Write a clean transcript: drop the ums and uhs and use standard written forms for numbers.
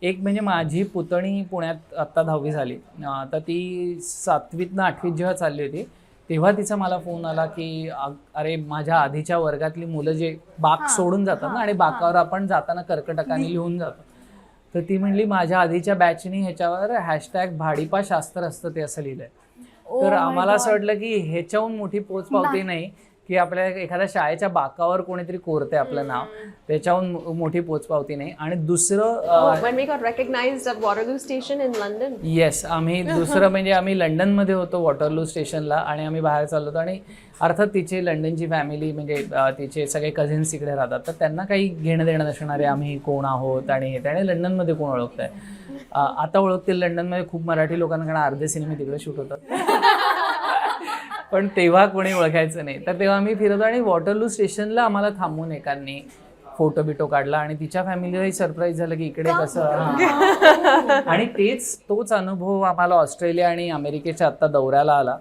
एक म्हणजे माझी पुतणी पुण्यात आत्ता 10वी झाली. तर ती 7वीतनं 8वीत जेव्हा चालली होती तेव्हा तिचा मला फोन आला की अरे माझ्या आधीच्या वर्गातली मुलं जे बाक हां, सोडून जातात ना, हां, आणि हां. बाकावर आपण जाताना कर्कटकाने लिहून जातो. तर ती म्हणली माझ्या आधीच्या बॅचनी ह्याच्यावर #भाडीपाशास्त्र असतं ते असं लिहिलंय. तर ओह माय आम्हाला असं गॉड! वाटलं की ह्याच्याहून मोठी पोचपावती नाही की आपल्या एखाद्या शाळेच्या बाकावर कोणीतरी कोरते आपलं नाव. त्याच्याहून मोठी पोचपावती नाही. आणि दुसरं When we got recognized at Waterloo Station in London. Yes, आम्ही दुसरं म्हणजे आम्ही लंडनमध्ये होतो वॉटरलू स्टेशनला, आणि आम्ही बाहेर चाललो होतो. आणि अर्थात तिचे लंडनची फॅमिली म्हणजे तिचे सगळे कझिन्स तिकडे राहतात, तर त्यांना काही घेणं देणं नसणारे आम्ही कोण आहोत आणि हे, त्याने लंडनमध्ये कोण ओळखत आहे. आता ओळखतील लंडनमध्ये खूप मराठी लोकांना, कारण अर्धे सिनेमे तिकडे शूट होतात. पण तेव्हा कोणी ओळखायचं नाही. तर तेव्हा आम्ही फिरतो आणि वॉटरलू स्टेशनला आम्हाला थांबून एकांनी फोटो बिटो काढला आणि तिच्या फॅमिलीलाही सरप्राईज झालं की इकडे कसं. आणि तोच अनुभव आम्हाला ऑस्ट्रेलिया आणि अमेरिकेच्या आत्ता दौऱ्याला आला.